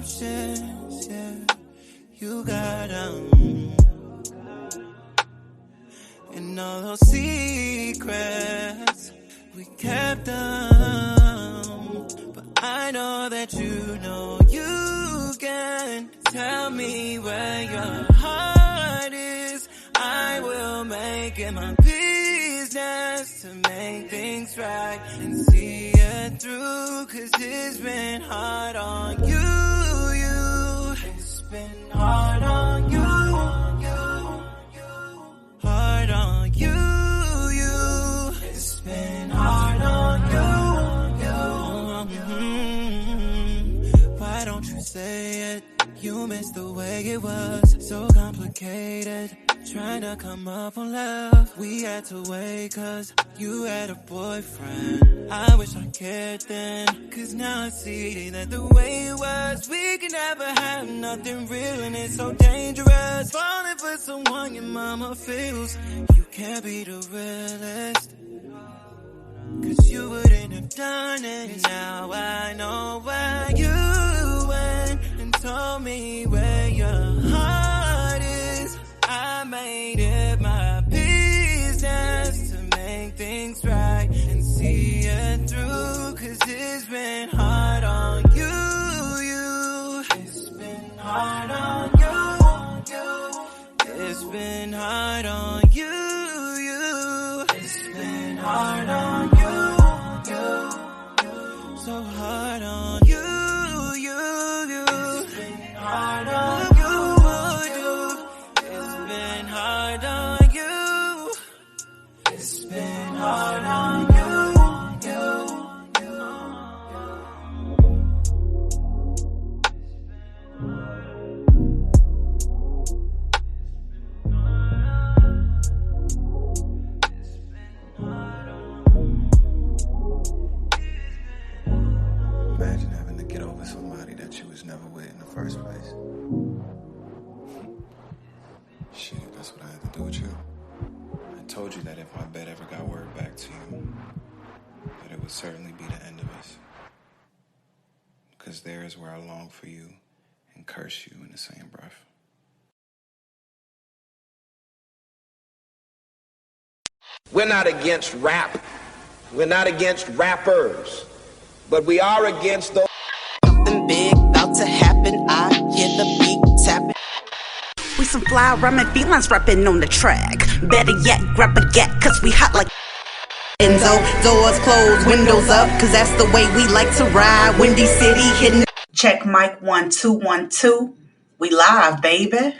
options, yeah. You got and all those secrets, we kept them. But I know that you know you can tell me where your heart is. I will make it my business to make things right and see it through. Cause it's been hard on you. It's been hard on you. Hard on you. It's been hard on you. Why don't you say it? You miss the way it was, so complicated. Trying to come up on love, we had to wait cause you had a boyfriend. I wish I cared then, cause now I see that the way it was, we can never have nothing real and it's so dangerous. Falling for someone your mama feels, you can't be the realest. Cause you wouldn't have done it. Now I know why you went and told me where your heart is. I made it my business to make things right and see it through. Cause it's been hard on you. It's been hard on you. It's been hard on you. It's been hard on you. So hard on you. It's been hard on you. It's been hard on you. It's been hard on you. Imagine having to get over somebody that you was never with in the first place. Shit, that's what I had to do with you. I told you that if my bed ever got word back to you, that it would certainly be the end of us. Because there is where I long for you and curse you in the same breath. We're not against rap. We're not against rappers. But we are against those. Something big about to happen. I hear the beat tapping. We some fly rhyming felines rapping on the track. Better yet, grab a gat, cause we hot like Enzo. Doors closed, windows up, cause that's the way we like to ride. Windy City hitting. Check mic 1 2 1 2. We live, baby.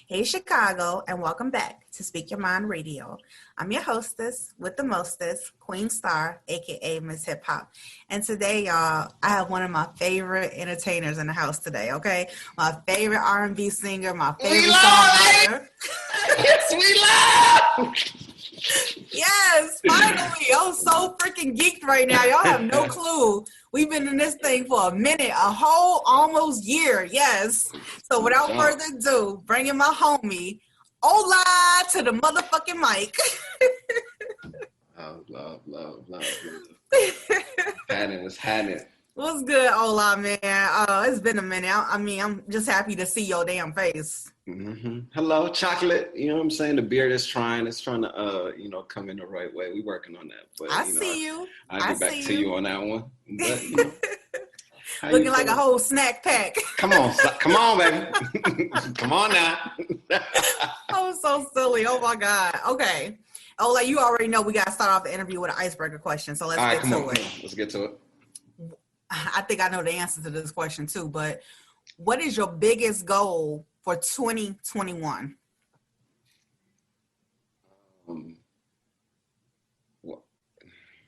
Hey Chicago, and welcome back to Speak Your Mind Radio. I'm your hostess with the mostest, Queen Star, aka Miss Hip Hop. And today, y'all, I have one of my favorite entertainers in the house today, okay? My favorite R&B singer, my favorite songwriter. Yes, we love! Yes, finally. I'm so freaking geeked right now. Y'all have no clue. We've been in this thing for a minute, a whole almost year. Yes. So without further ado, bringing my homie, Ola, to the motherfucking mic. Love. What's happening? What's good, Ola, man? It's been a minute. I mean, I'm just happy to see your damn face. Mm-hmm. Hello, chocolate. You know what I'm saying? The beard is trying to, come in the right way. We working on that. But I see you. I'll get back to you on that one. But, looking like a whole snack pack. Come on, baby. Come on now. I'm so silly. Oh my God. Okay. Ola, you already know we got to start off the interview with an icebreaker question. So let's get to it. Let's get to it. I think I know the answer to this question too, but what is your biggest goal for 2021?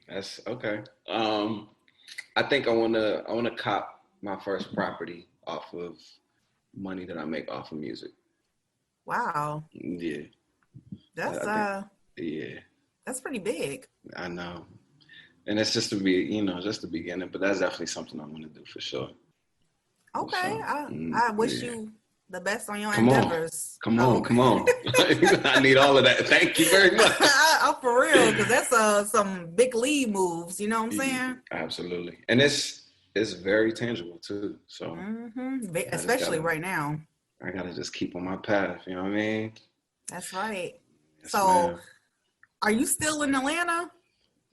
That's okay. I think I wanna cop my first property off of money that I make off of music. Wow. Yeah. That's that's pretty big. I know. And it's just just the beginning, but that's definitely something I want to do for sure. Okay. I wish you the best on your endeavors. Come on. I need all of that. Thank you very much. out for real, because that's some big league moves. You know what I'm saying? Absolutely, and it's very tangible too. So, especially right now. I gotta just keep on my path. You know what I mean? That's right. Yes, So, ma'am. Are you still in Atlanta?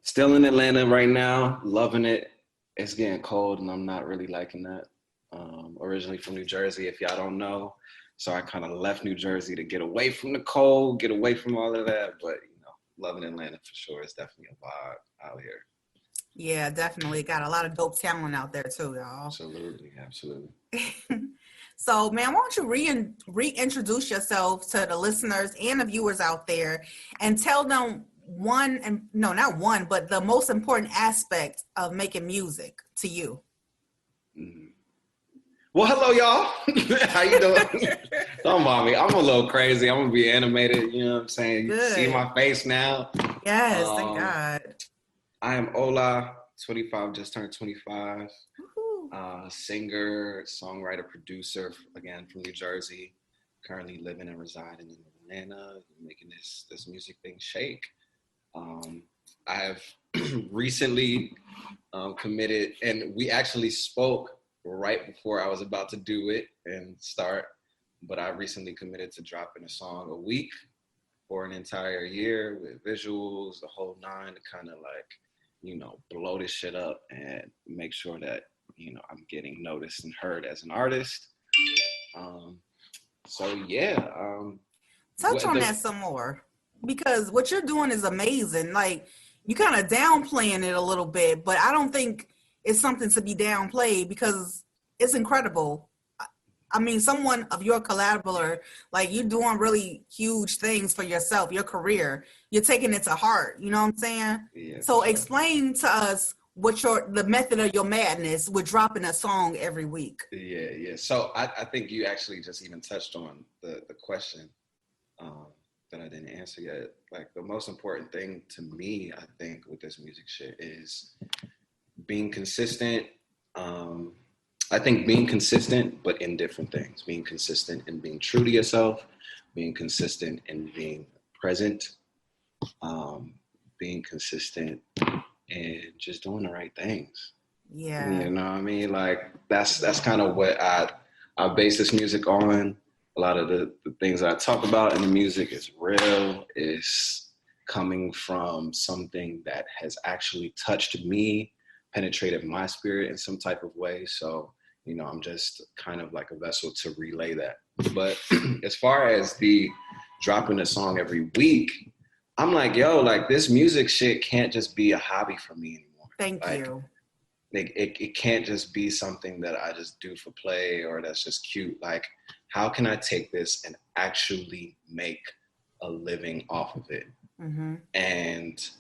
Still in Atlanta right now, loving it. It's getting cold, and I'm not really liking that. Originally from New Jersey, if y'all don't know. So I kind of left New Jersey to get away from the cold, get away from all of that. But, loving Atlanta for sure. It's definitely a vibe out here. Yeah, definitely. Got a lot of dope talent out there too, y'all. Absolutely. So, man, why don't you reintroduce yourself to the listeners and the viewers out there and tell them the most important aspect of making music to you. Mm-hmm. Well, hello, y'all. How you doing? Don't mind me. I'm a little crazy. I'm going to be animated. You know what I'm saying? Good. You see my face now. Yes, thank God. I am Ola, 25, just turned 25. Singer, songwriter, producer, again, from New Jersey. Currently living and residing in Atlanta, making this music thing shake. I have recently committed, and we actually spoke right before I was about to do it and start, but I recently committed to dropping a song a week for an entire year with visuals, the whole nine, to kind of blow this shit up and make sure that, I'm getting noticed and heard as an artist. Touch on that some more, because what you're doing is amazing. Like, you kind of downplaying it a little bit, but I don't think it's something to be downplayed because it's incredible. I mean, someone of your caliber, like, you're doing really huge things for yourself, your career. You're taking it to heart. You know what I'm saying? Yeah, so explain to us what the method of your madness with dropping a song every week. Yeah. So I think you actually just even touched on the question that I didn't answer yet. Like, the most important thing to me, I think, with this music shit is being consistent. I think being consistent, but in different things. Being consistent in being true to yourself, being consistent in being present, being consistent in just doing the right things. Yeah. You know what I mean? Like, that's kind of what I base this music on. A lot of the things I talk about in the music is real, is coming from something that has actually touched me, penetrated my spirit in some type of way. So, I'm just kind of like a vessel to relay that. But as far as the dropping a song every week, I'm like, this music shit can't just be a hobby for me anymore. Thank you. It can't just be something that I just do for play or that's just cute. Like, how can I take this and actually make a living off of it? Mm-hmm. And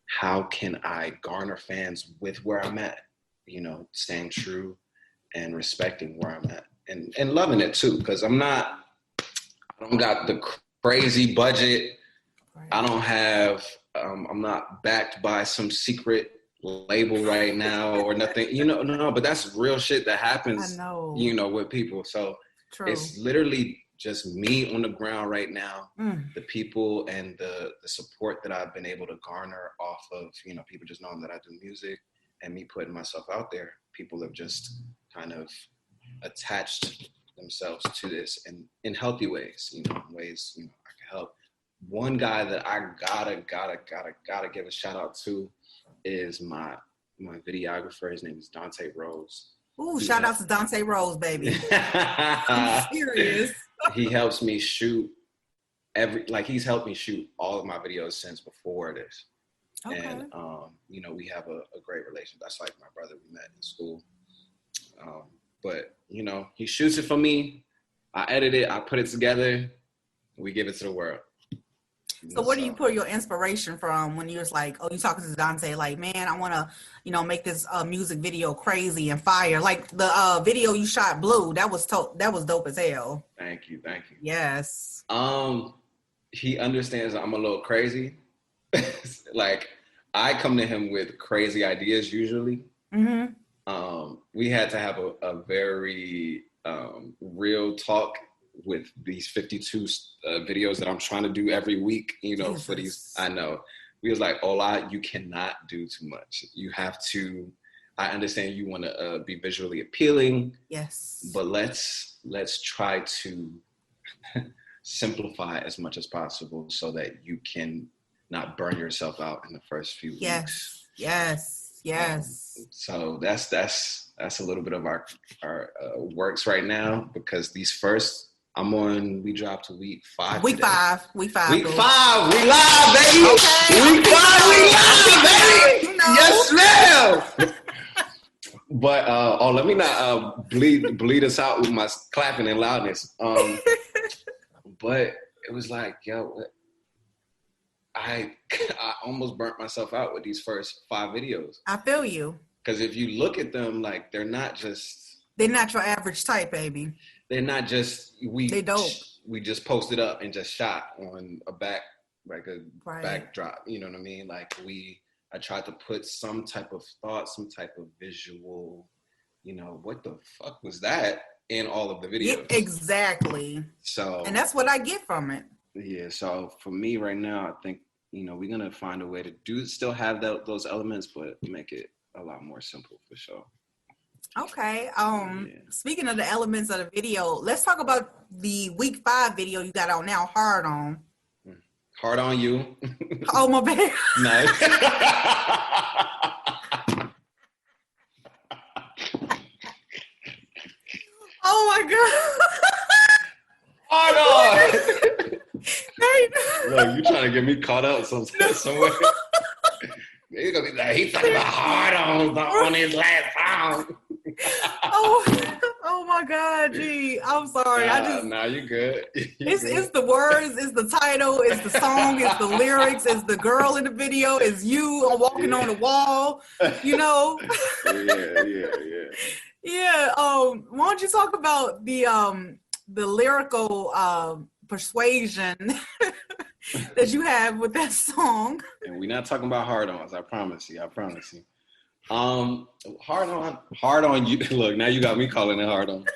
how can I garner fans with where I'm at? Staying true and respecting where I'm at and loving it too. Because I don't got the crazy budget. Right. I don't have, I'm not backed by some secret label right now or nothing, no, but that's real shit that happens, I know. With people. So True. It's literally just me on the ground right now, the people and the support that I've been able to garner off of, people just knowing that I do music and me putting myself out there. People have just kind of attached themselves to this in healthy ways, ways, I can help. One guy that I gotta give a shout out to is my videographer. His name is Dante Rose. Ooh, shout out to Dante Rose, baby. I'm serious. He helps me shoot he's helped me shoot all of my videos since before this. Okay. And, we have a great relationship. That's like my brother we met in school. But, he shoots it for me. I edit it. I put it together. We give it to the world. So where do you pull your inspiration from when you're like, you're talking to Dante, like, man, I want to, make this music video crazy and fire. Like the video you shot, Blue, that was dope as hell. Thank you. Yes. He understands I'm a little crazy. Like, I come to him with crazy ideas usually. Mm-hmm. We had to have a very real talk with these 52 videos that I'm trying to do every week, Jesus. for these. I know we was like, Ola, you cannot do too much. You have to, I understand you want to be visually appealing. Yes. But let's try to simplify as much as possible so that you can not burn yourself out in the first few weeks. Yes. So that's a little bit of our works right now, because these first, we dropped to week 5. Week 5. Week 5, we live, baby. Okay. Week 5, we live, baby. You know. Yes, ma'am. But let me not bleed us out with my clapping and loudness. But it was like, yo, I almost burnt myself out with these first 5 videos. I feel you. Because if you look at them, like, they're not your average type, baby. They're not just they dope. We just posted up and just shot on a backdrop. You know what I mean? Like, I tried to put some type of thought, some type of visual, what the fuck was that in all of the videos? Yeah, exactly. So, and that's what I get from it. Yeah. So for me right now, I think, we're going to find a way to still have those elements, but make it a lot more simple for sure. Okay. Speaking of the elements of the video, let's talk about the week 5 video you got out now, Hard On. Hard On You. Oh, my bad. Nice. Oh, my God. Hard On. Look, you trying to get me caught up somewhere. He's going to be like, he's talking about Hard On his last song. Oh my God, G. I'm sorry. Nah, you good. It's the words, it's the title, it's the song, it's the lyrics, it's the girl in the video, it's you walking on the wall, Yeah. Yeah. Why don't you talk about the lyrical persuasion that you have with that song? And we're not talking about hard-ons, I promise you. Hard On You. Look, now you got me calling it Hard On.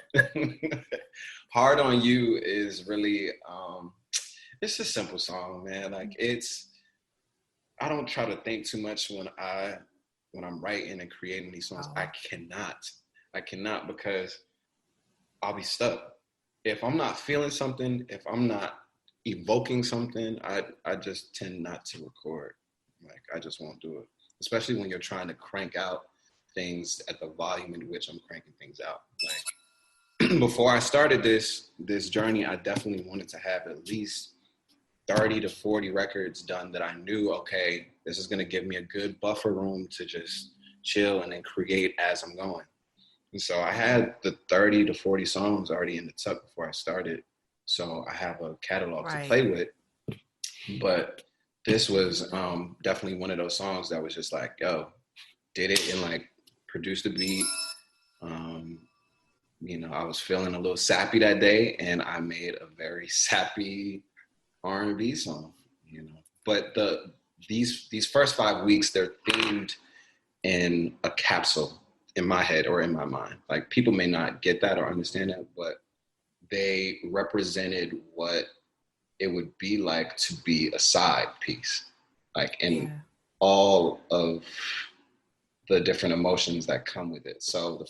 Hard On You is really, it's a simple song, man. Like, I don't try to think too much when I'm writing and creating these songs. I cannot, because I'll be stuck. If I'm not feeling something, if I'm not evoking something, I just tend not to record. Like, I just won't do it. Especially when you're trying to crank out things at the volume in which I'm cranking things out. Like, before I started this journey, I definitely wanted to have at least 30 to 40 records done that I knew, okay, this is going to give me a good buffer room to just chill and then create as I'm going. And so I had the 30 to 40 songs already in the tuck before I started. So I have a catalog to play with. But this was definitely one of those songs that was just like, yo, did it and like produced the beat. I was feeling a little sappy that day, and I made a very sappy R&B song. But these first 5 weeks, they're themed in a capsule in my head or in my mind. Like, people may not get that or understand that, but they represented what it would be like to be a side piece, like in all of the different emotions that come with it. So the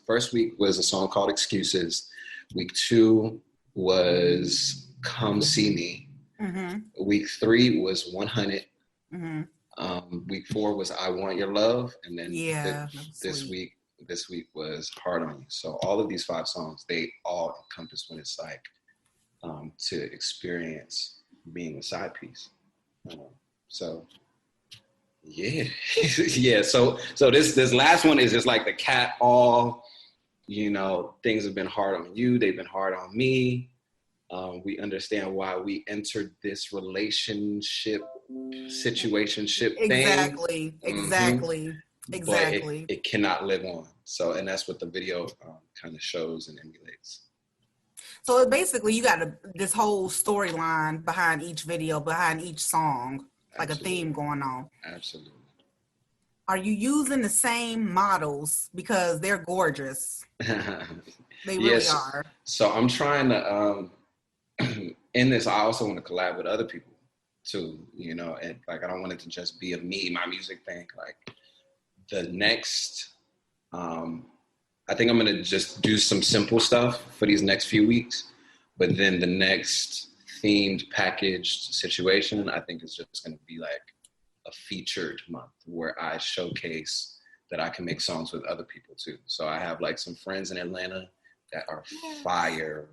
first week was a song called Excuses. Week 2 was Come See Me. Mm-hmm. Week 3 was 100. Mm-hmm. Week 4 was I Want Your Love. And then this week was Hard On You. So all of these 5 songs, they all encompass what it's like to experience being a side piece. So this last one is just like the cat all, things have been hard on you, they've been hard on me. We understand why we entered this situationship thing. Exactly. But it cannot live on. So, and that's what the video kind of shows and emulates. So basically, you got this whole storyline behind each video, behind each song, like a theme going on. Absolutely. Are you using the same models because they're gorgeous? They really are. So I'm trying to, in this, I also want to collab with other people too, you know, and like I don't want it to just be a me, my music thing. Like the next, I think I'm gonna just do some simple stuff for these next few weeks, but then the next themed packaged situation, I think is just gonna be like a featured month where I showcase that I can make songs with other people too. So I have like some friends in Atlanta that are fire.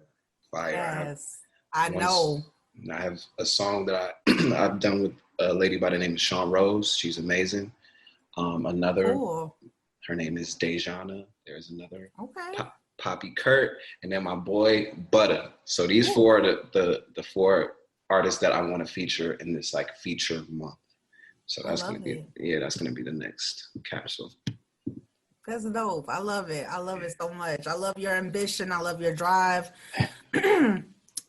Yes, I know. I have a song that I've done with a lady by the name of Sean Rose. She's amazing. Another, Cool. her name is Dejana. There's another, Okay. Poppy Kurt, and then my boy Butter. So these four are the four artists that I want to feature in this like feature month. So that's gonna be that's gonna be the next capsule. That's dope. I love it. I love it so much. I love your ambition. I love your drive.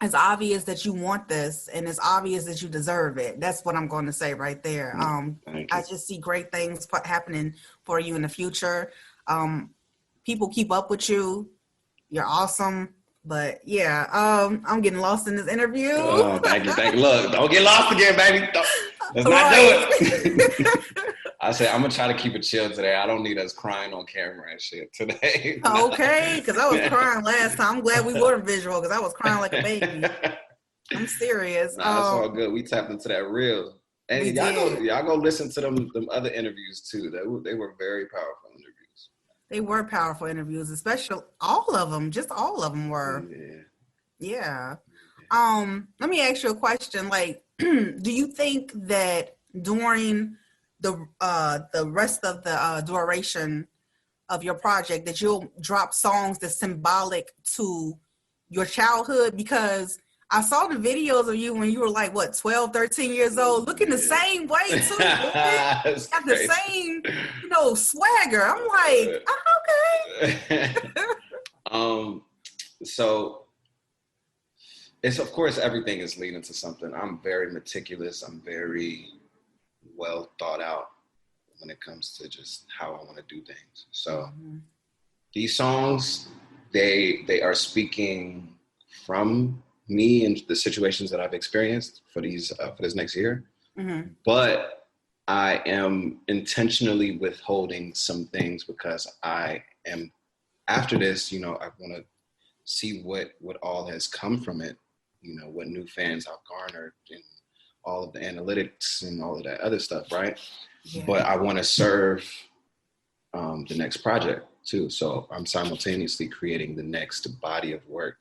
It's obvious that you want this, and it's obvious that you deserve it. That's what I'm going to say right there. I just see great things happening for you in the future. People keep up with you. You're awesome. But yeah, I'm getting lost in this interview. Oh, thank you. Look, don't get lost again, baby. Let's not do it. I said, I'm going to try to keep it chill today. I don't need us crying on camera and shit today. Okay, because I was crying last time. I'm glad we were visual because I was crying like a baby. I'm serious. Nah, it's all good. We tapped into that real. And y'all go listen to them other interviews too. They were very powerful interviews. They were powerful interviews, especially all of them. Just all of them were. Yeah. Let me ask you a question. Like, do you think that during the rest of the duration of your project that you'll drop songs that's symbolic to your childhood? Because I saw the videos of you when you were like, what, 12, 13 years old, looking the same way too. Got the same, swagger. I'm like, okay. So it's, of course, everything is leading to something. I'm very meticulous. I'm very well thought out when it comes to just how I want to do things. So these songs, they are speaking from me and the situations that I've experienced for this next year. But I am intentionally withholding some things because I am, after this, I want to see what all has come from it, what new fans I've garnered and all of the analytics and all of that other stuff, right? Yeah. But I want to serve the next project too. So I'm simultaneously creating the next body of work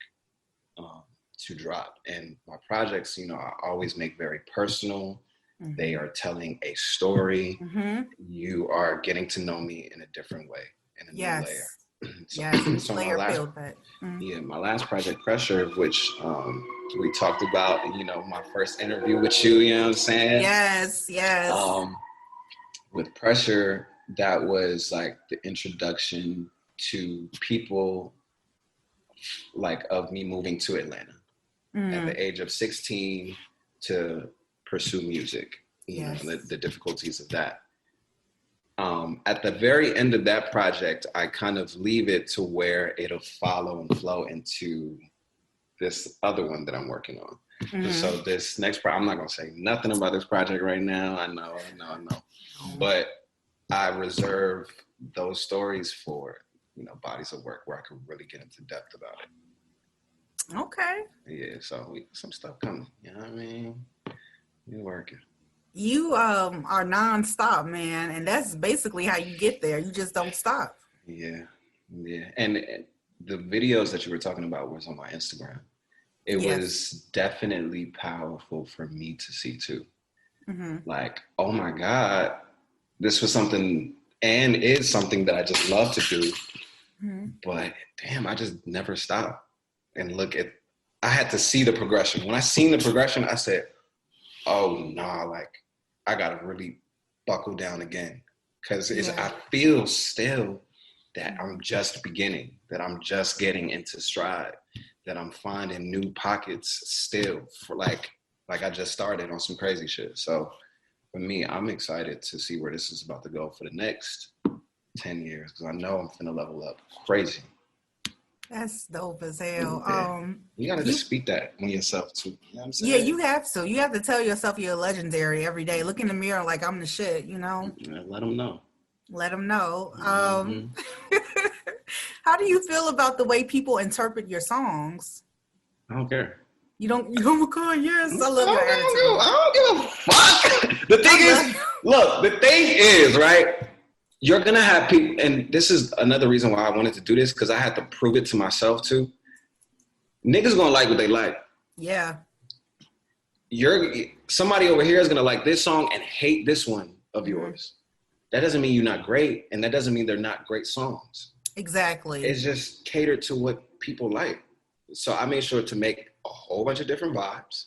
to drop. And my projects, I always make very personal. They are telling a story. You are getting to know me in a different way, in a new layer. So my last project, Pressure, which we talked about, my first interview with you, you know what I'm saying? Yes. With Pressure, that was like the introduction to people like of me moving to Atlanta at the age of 16 to pursue music, you know, the difficulties of that. At the very end of that project, I kind of leave it to where it'll follow and flow into this other one that I'm working on. So this next I'm not going to say nothing about this project right now. I know. But I reserve those stories for, bodies of work where I can really get into depth about it. Okay. Yeah, so some stuff coming. You know what I mean? We're working. You are nonstop, man, and that's basically how you get there. You just don't stop. Yeah. And the videos that you were talking about was on my Instagram. It was definitely powerful for me to see too. Like, oh my God, this was something and is something that I just love to do. But damn, I just never stopped and I had to see the progression. When I seen the progression, I said, oh no, like I gotta really buckle down again. Cause I feel still that I'm just beginning, that I'm just getting into stride, that I'm finding new pockets still for like I just started on some crazy shit. So for me, I'm excited to see where this is about to go for the next 10 years. Cause I know I'm finna level up crazy. That's dope as hell. Yeah. You gotta just speak that on yourself too. You know what I'm saying? Yeah, you have to. You have to tell yourself you're legendary every day. Look in the mirror like I'm the shit, you know? Yeah, let them know. Let them know. Mm-hmm. How do you feel about the way people interpret your songs? I don't care. You don't call, yes. I love your attitude. I don't give a fuck. The thing is, look, the thing is, right? You're going to have people, and this is another reason why I wanted to do this, because I had to prove it to myself too. Niggas going to like what they like. Yeah. Somebody over here is going to like this song and hate this one of yours. That doesn't mean you're not great, and that doesn't mean they're not great songs. Exactly. It's just catered to what people like. So I made sure to make a whole bunch of different vibes.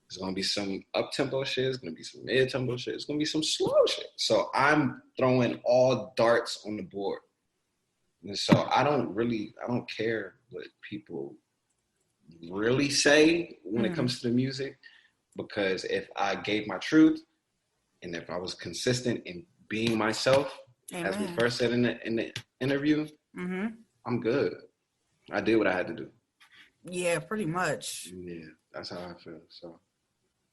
There's going to be some up-tempo shit. There's going to be some mid-tempo shit. There's going to be some slow shit. So I'm throwing all darts on the board. And so I don't care what people really say when it comes to the music, because if I gave my truth and if I was consistent in being myself, as we first said in the interview, I'm good. I did what I had to do. Yeah, pretty much. Yeah, that's how I feel.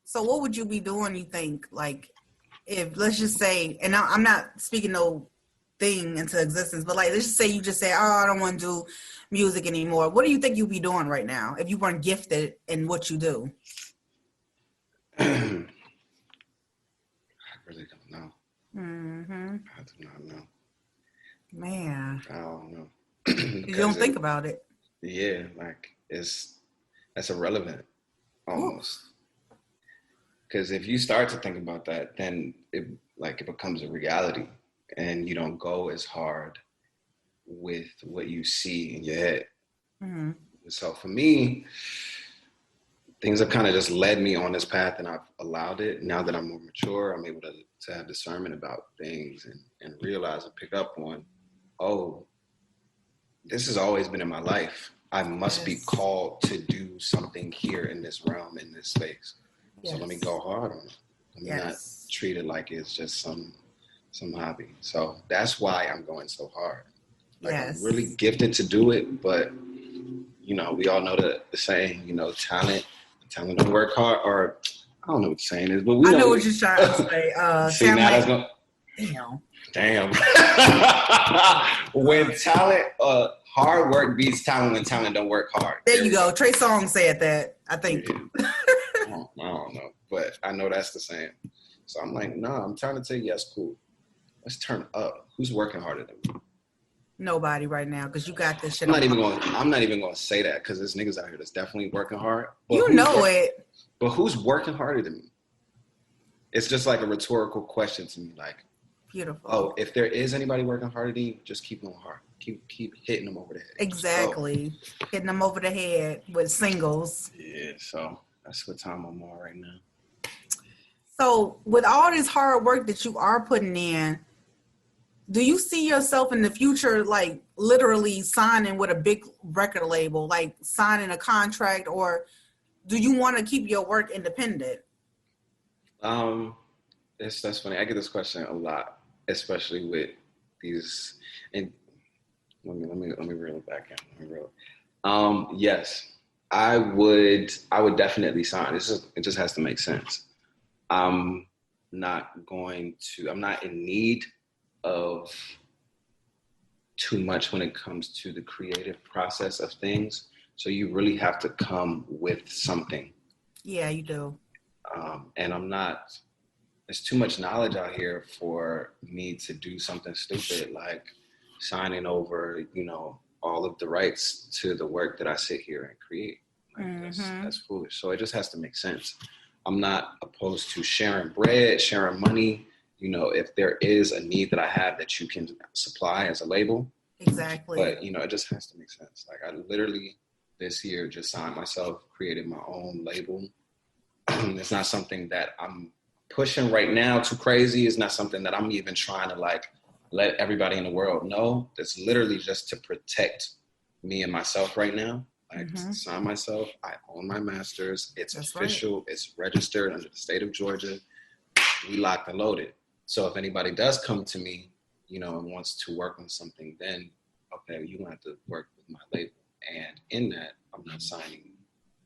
So what would you be doing, you think, like, if, let's just say, and I'm not speaking no thing into existence, but like, let's just say you just say, oh, I don't want to do music anymore. What do you think you'd be doing right now if you weren't gifted in what you do? I really don't know. I do not know. Man. I don't know. You don't think about it. Yeah, like that's irrelevant almost. Because if you start to think about that, then it becomes a reality, and you don't go as hard with what you see in your head. So for me, things have kind of just led me on this path, and I've allowed it. Now that I'm more mature, I'm able to have discernment about things and realize and pick up on, oh, this has always been in my life. I must be called to do something here in this realm, in this space. So let me go hard on it. Let me not treat it like it's just some hobby. So that's why I'm going so hard. Like, I'm really gifted to do it, but you know, we all know the saying, you know, talent don't work hard, or I don't know what the saying is, but I know what you're trying to say. See, now that's going. Damn. When talent, hard work beats talent when talent don't work hard. There you go. Trey Songz said that, I think. Yeah. I don't know, but I know that's the saying. So I'm like, nah, I'm trying to tell you, yes, cool. Let's turn up. Who's working harder than me? Nobody right now, because you got this shit. I'm not even going to say that, because there's niggas out here that's definitely working hard. You know it. But who's working harder than me? It's just like a rhetorical question to me, like, beautiful. Oh, if there is anybody working harder than you, just keep going hard. Keep hitting them over the head. Exactly. Hitting them over the head with singles. Yeah, so that's what time I'm on right now. So with all this hard work that you are putting in, do you see yourself in the future, like literally signing with a big record label, like signing a contract, or do you want to keep your work independent? That's funny. I get this question a lot, especially with these. And let me reel it back in. Yes, I would definitely sign. It just has to make sense. I'm not in need of too much when it comes to the creative process of things. So you really have to come with something. Yeah, you do. And there's too much knowledge out here for me to do something stupid like signing over, you know, all of the rights to the work that I sit here and create. Like, that's foolish. So it just has to make sense. I'm not opposed to sharing bread, sharing money. You know, if there is a need that I have that you can supply as a label. Exactly. But, you know, it just has to make sense. Like, I literally this year just signed myself, created my own label. It's not something that I'm pushing right now too crazy. It's not something that I'm even trying to like let everybody in the world know. It's literally just to protect me and myself right now. Like, sign myself. I own my masters. It's official. Right. It's registered under the state of Georgia. We locked and loaded. So if anybody does come to me, you know, and wants to work on something, then okay, you're gonna have to work with my label. And in that, I'm not signing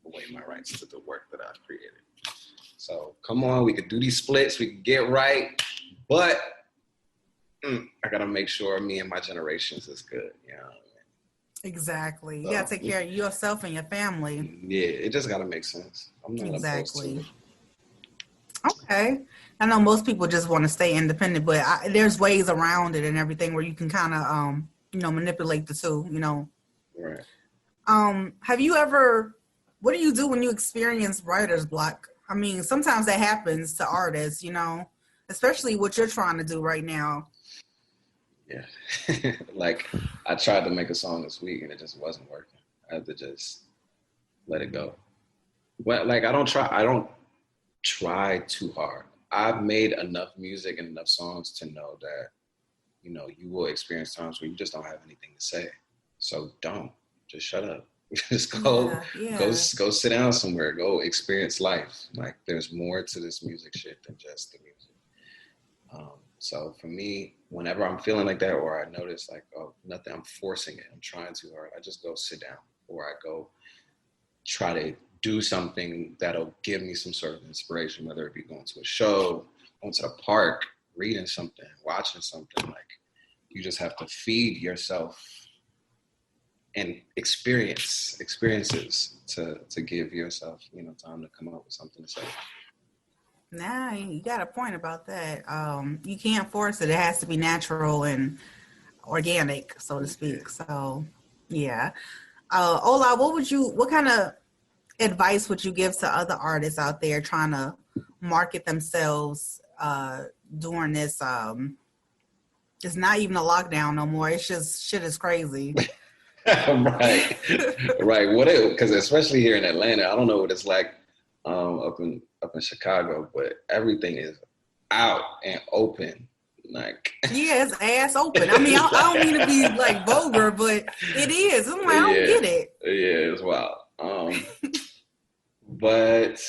away my rights to the work that I've created. So come on, we could do these splits, we can get right, but I gotta make sure me and my generations is good, you know what I mean? Exactly. You gotta take care of yourself and your family. Yeah, it just gotta make sense. I'm not opposed to it. Okay. I know most people just want to stay independent, but there's ways around it and everything where you can kind of, manipulate the two, Right. Have you ever, what do you do when you experience writer's block? I mean, sometimes that happens to artists, especially what you're trying to do right now. Yeah. Like, I tried to make a song this week and it just wasn't working. I had to just let it go. Well, like, I don't try too hard. I've made enough music and enough songs to know that, you will experience times where you just don't have anything to say. So just shut up. Just go sit down somewhere, go experience life. Like, there's more to this music shit than just the music. So for me, whenever I'm feeling like that, or I notice like, oh, nothing, I'm forcing it, I'm trying too hard, I just go sit down, or I go try to do something that'll give me some sort of inspiration, whether it be going to a show, going to the park, reading something, watching something. Like, you just have to feed yourself and experiences to give yourself, time to come up with something to say. Nah, you got a point about that. You can't force it. It has to be natural and organic, so to speak. So, yeah. Ola, what kind of advice would you give to other artists out there trying to market themselves during this? It's not even a lockdown no more. It's just shit is crazy. Right. Because especially here in Atlanta, I don't know what it's like up in Chicago, but everything is out and open. Like, yeah, it's ass open. I mean, I don't mean to be like vulgar, but it is. I'm like, I don't get it. Yeah, it's wild. But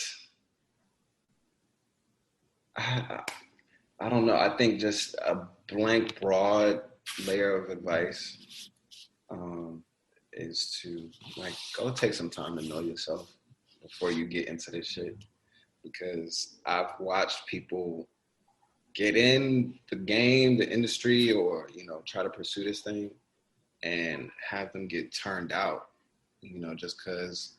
I don't know. I think just a blank, broad layer of advice is to go take some time to know yourself before you get into this shit. Because I've watched people get in the game, the industry, or, try to pursue this thing and have them get turned out, just because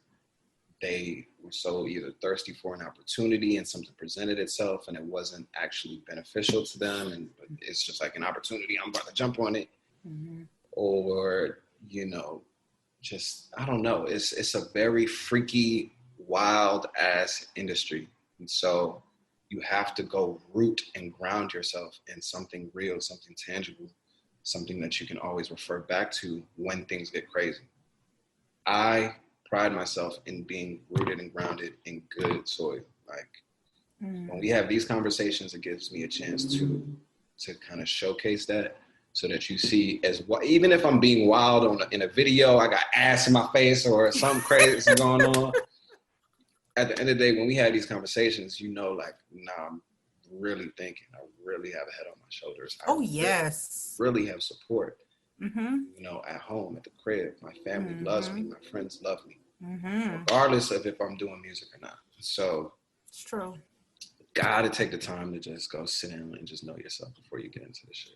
they were so either thirsty for an opportunity and something presented itself and it wasn't actually beneficial to them. And it's just like an opportunity, I'm about to jump on it. Mm-hmm. Or, I don't know. It's a very freaky, wild ass industry. And so you have to go root and ground yourself in something real, something tangible, something that you can always refer back to when things get crazy. I pride myself in being rooted and grounded in good soil. When we have these conversations, it gives me a chance to kind of showcase that, so that you see even if I'm being wild in a video, I got ass in my face or something crazy going on. At the end of the day, when we have these conversations, I'm really thinking, I really have a head on my shoulders. Yes. Really have support. Mm-hmm. At home, at the crib, my family loves me, my friends love me, regardless of if I'm doing music or not. So it's true. Gotta take the time to just go sit down and just know yourself before you get into the shit,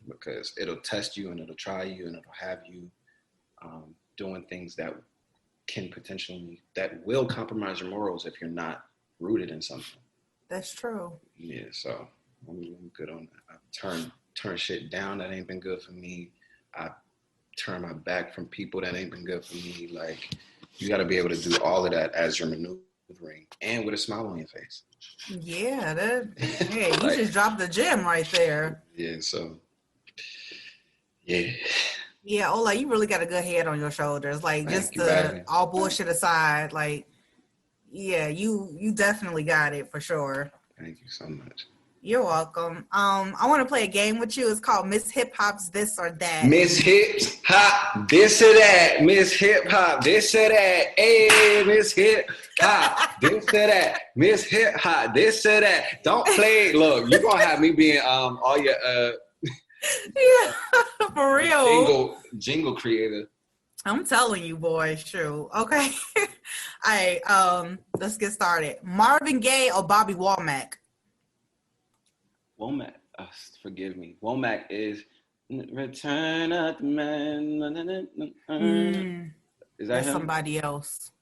because it'll test you and it'll try you and it'll have you doing things that will compromise your morals if you're not rooted in something. That's true. Yeah, so I'm good on that. I turn shit down that ain't been good for me. I turn my back from people that ain't been good for me. Like, you got to be able to do all of that as you're maneuvering and with a smile on your face. Yeah, you just dropped the gem right there. Yeah, so, yeah. Yeah, Ola, you really got a good head on your shoulders. Like, all bullshit aside, like, yeah, you definitely got it for sure. Thank you so much. You're welcome. I want to play a game with you. It's called Miss Hip Hop's This or That. Miss Hip Hop, this or that. Miss Hip Hop, this or that. Hey, Miss Hip Hop, this or that. Miss Hip Hop, this or that. Don't play. Look, you're gonna have me being all your yeah, for real. Jingle creator. I'm telling you, boy. True. Okay. All right. Let's get started. Marvin Gaye or Bobby Womack? Womack, forgive me. Womack is Return of the Man. Is that That's him? somebody else.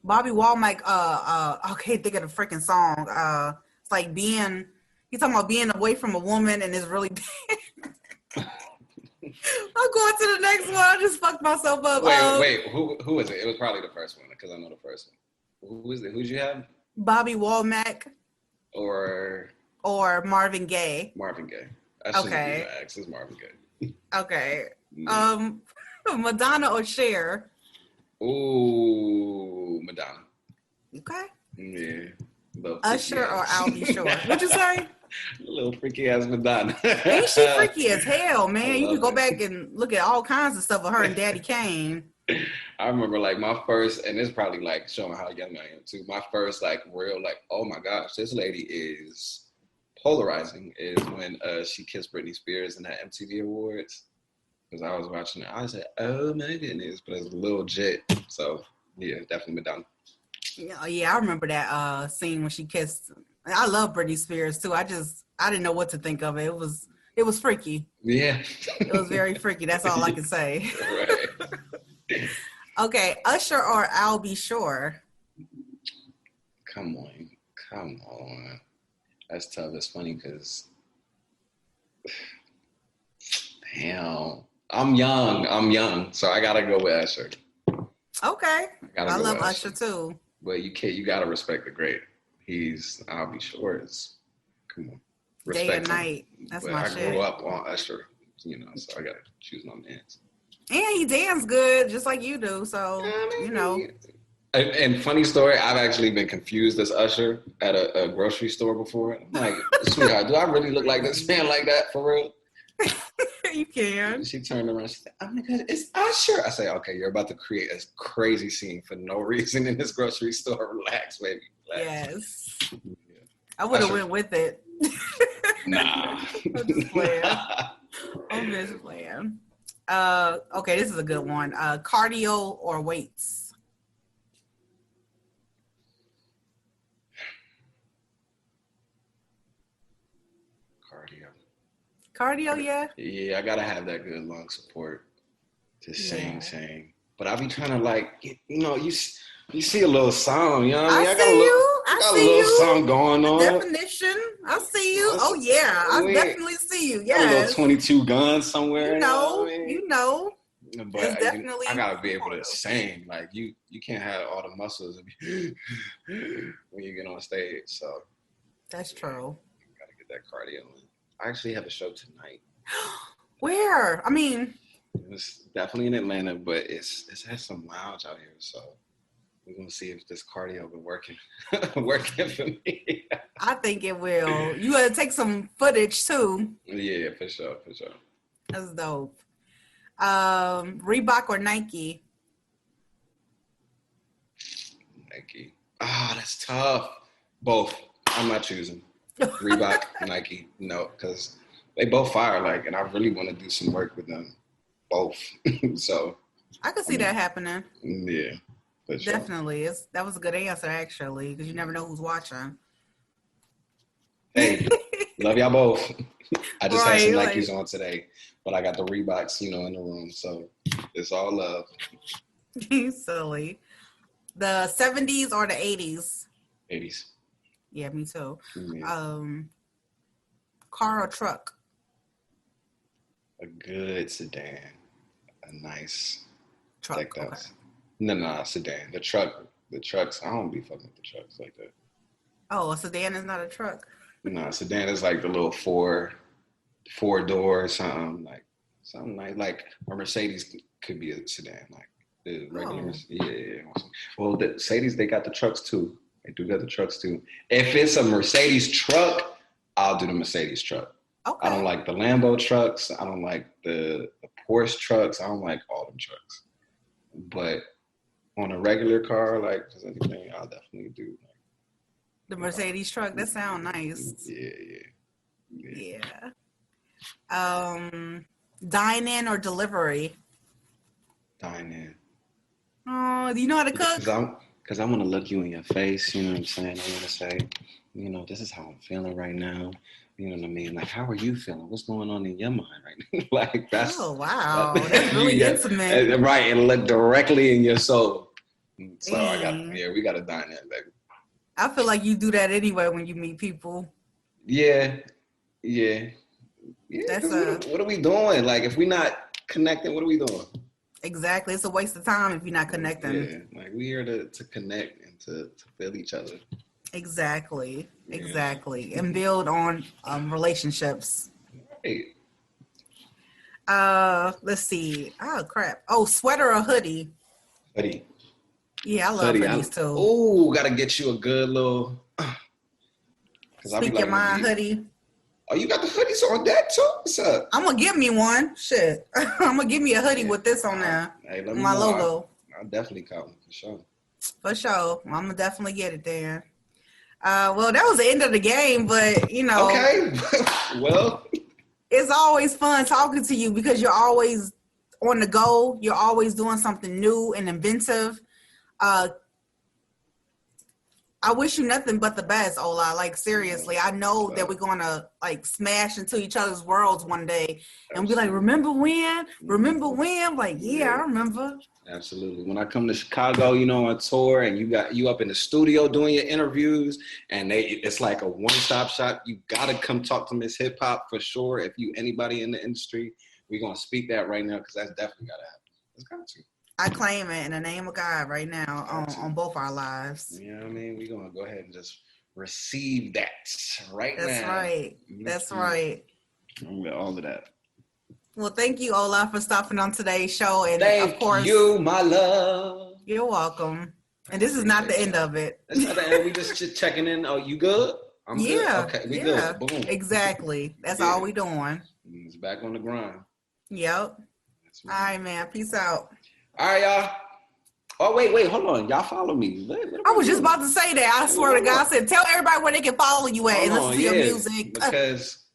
Bobby Womack. I can't think of the freaking song. It's like he's talking about being away from a woman, and it's really bad. I'm going to the next one. I just fucked myself up. Wait. Who was it? It was probably the first one because I know the first one. Who is it? Who'd you have? Bobby Womack Or Marvin Gaye. Marvin Gaye. Okay. It's Marvin Gaye. Okay. Madonna or Cher? Ooh, Madonna. Okay. Yeah. Usher or I'll Be Sure? What'd you say? Little freaky ass Madonna. Ain't she freaky as hell, man? You can go back and look at all kinds of stuff with her and Daddy Kane. I remember like my first, and it's probably like showing how young I am too. My first like real like, oh my gosh, this lady is polarizing is when she kissed Britney Spears in that MTV Awards. Because I was watching it, I said, oh my goodness, but it's a little legit. So yeah, definitely Madonna. Yeah, I remember that scene when she kissed. I love Britney Spears too. I didn't know what to think of it. It was freaky. Yeah. It was very freaky. That's all I can say. Right. Okay, Usher or I'll Be Sure? Come on. That's tough. It's funny because, damn, I'm young, so I gotta go with Usher. Okay, I love Usher too. But you gotta respect the great. I'll Be Sure is, come on. Day and night. That's but my I shit. grew up on Usher, so I gotta choose my mans. And he danced good, just like you do. So, And funny story, I've actually been confused as Usher at a grocery store before. I'm like, sweetheart, do I really look like this man like that for real? You can. She turned around. She said, "Oh my God, it's Usher." I say, "Okay, you're about to create a crazy scene for no reason in this grocery store. Relax, baby. Relax." Yes. Yeah. I would have went with it. Nah. I'm just playing. I'm just playing. Okay, this is a good one. Cardio or weights? Cardio, yeah. Yeah, I gotta have that good lung support to sing. But I be trying to like, you see a little song, you know what I mean? I got a little song going on. Definition. I see you. Oh yeah, I definitely see you. Yeah. A little 22 guns somewhere. You know. But it's definitely. I gotta be able to sing. Like you can't have all the muscles when you get on stage. So that's true. Gotta get that cardio in. I actually have a show tonight. Where? I mean, it's definitely in Atlanta, but it has some lounge out here, so we're gonna see if this cardio been working for me. I think it will. You gotta take some footage too. Yeah, for sure. That's dope. Reebok or Nike? Nike. Ah, that's tough. Both. I'm not choosing. Reebok, Nike, no, because they both fire and I really want to do some work with them, both. So I could see that happening. Yeah, for sure. Definitely. That was a good answer actually, because you never know who's watching. Hey, love y'all both. I just had some Nikes on today, but I got the Reeboks, in the room, so it's all love. Silly. The 70s or the 80s? 80s. Yeah, me too. Mm-hmm. Car or truck? A good sedan. A nice truck. Okay. No, sedan. The trucks, I don't be fucking with the trucks like that. Oh, a sedan is not a truck? No, sedan is like the little four door something like a Mercedes could be a sedan, like the regular. Yeah. Well, the Mercedes, they got the trucks too. They do got the trucks too. If it's a Mercedes truck, I'll do the Mercedes truck. Okay. I don't like the Lambo trucks. I don't like the Porsche trucks. I don't like all them trucks. But on a regular car, like just anything, I'll definitely do. The Mercedes truck. That sounds nice. Yeah. Dine in or delivery? dine in. Oh, do you know how to cook? Because I want to look you in your face. You know what I'm saying? I want to say, this is how I'm feeling right now. You know what I mean? Like, how are you feeling? What's going on in your mind right now? Like, that's... Oh, wow. That's really intimate. Right, and look directly in your soul. So Dang. we got to dine in, baby. I feel like you do that anyway when you meet people. Yeah. That's what are we doing? Like, if we're not connecting, what are we doing? Exactly. It's a waste of time if you're not connecting. Yeah, like we're here to connect and to feel each other. Exactly. And build on relationships. Hey. Let's see. Oh, crap. Oh, sweater or hoodie? Hoodie. Yeah, I love hoodies too. Oh, gotta get you a good little... Speak your mind hoodie. Oh, you got the hoodies on that too? What's up? I'm gonna give me one. Shit. I'm gonna give me a hoodie with this on there. Hey, let me my know. logo. I'll definitely call one for sure. For sure. I'm gonna definitely get it there. Well, that was the end of the game, but Okay. Well, it's always fun talking to you because you're always on the go. You're always doing something new and inventive. I wish you nothing but the best, Ola. Like, seriously, I know that we're going to, like, smash into each other's worlds one day and be like, remember when? I'm like, yeah, I remember. Absolutely. When I come to Chicago, on tour, and you up in the studio doing your interviews, and it's like a one-stop shop. You got to come talk to Miss Hip Hop for sure. If you anybody in the industry, we're going to speak that right now because that's definitely got to happen. It's got to. I claim it in the name of God right now on both our lives. You know what I mean? We're going to go ahead and just receive that right now. That's right. That's right. All of that. Well, thank you, Ola, for stopping on today's show. And of course, you, my love. You're welcome. And this is not the end of it. That's not the end. We just checking in. Oh, you good? I'm good. Okay, we good. Boom. Exactly. That's all we doing. It's back on the grind. Yep. All right, man. Peace out. All right, y'all. Oh, wait, hold on. Y'all follow me. I was just about to say that. I swear to God, I said, tell everybody where they can follow you at and listen to your music. Because,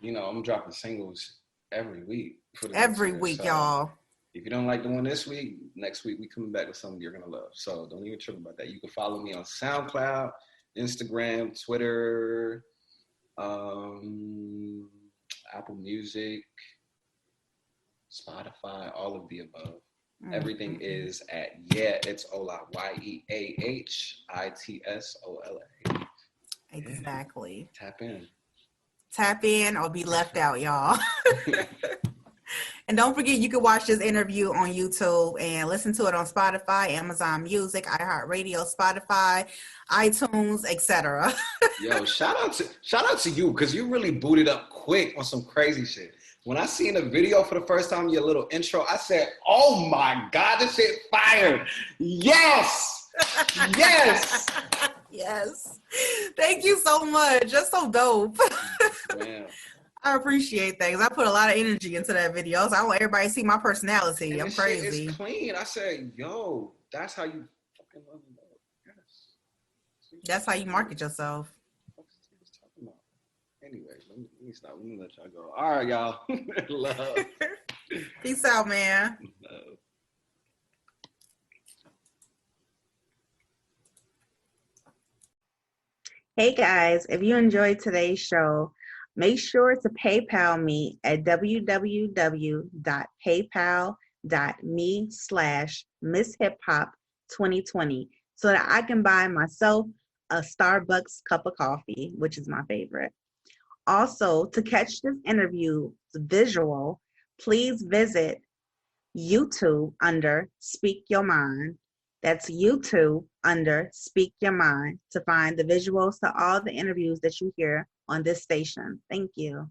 I'm dropping singles every week. Every week, y'all. If you don't like the one this week, next week we coming back with something you're going to love. So don't even trip about that. You can follow me on SoundCloud, Instagram, Twitter, Apple Music, Spotify, all of the above. Everything is at it's Ola, YEAHITSOLA. Exactly. Yeah. Tap in or be left out, y'all. And don't forget, you can watch this interview on YouTube and listen to it on Spotify, Amazon Music, iHeartRadio, Spotify, iTunes, etc. Yo, shout out to you, because you really booted up quick on some crazy shit. When I seen the video for the first time, your little intro, I said, oh my God, this shit fire. Yes. Yes. Yes. Thank you so much. That's so dope. Man. I appreciate that because I put a lot of energy into that video. So I want everybody to see my personality. I'm crazy. It's clean. I said, yo, that's how you fucking love me. Yes. That's how you market yourself. Anyway, let me stop. Let me let y'all go. All right, y'all. Love. Peace out, man. Love. Hey guys, if you enjoyed today's show, make sure to PayPal me at www.paypal.me/MissHipHop2020 so that I can buy myself a Starbucks cup of coffee, which is my favorite. Also, to catch this interview visual, please visit YouTube under Speak Your Mind. That's YouTube under Speak Your Mind to find the visuals to all the interviews that you hear on this station. Thank you.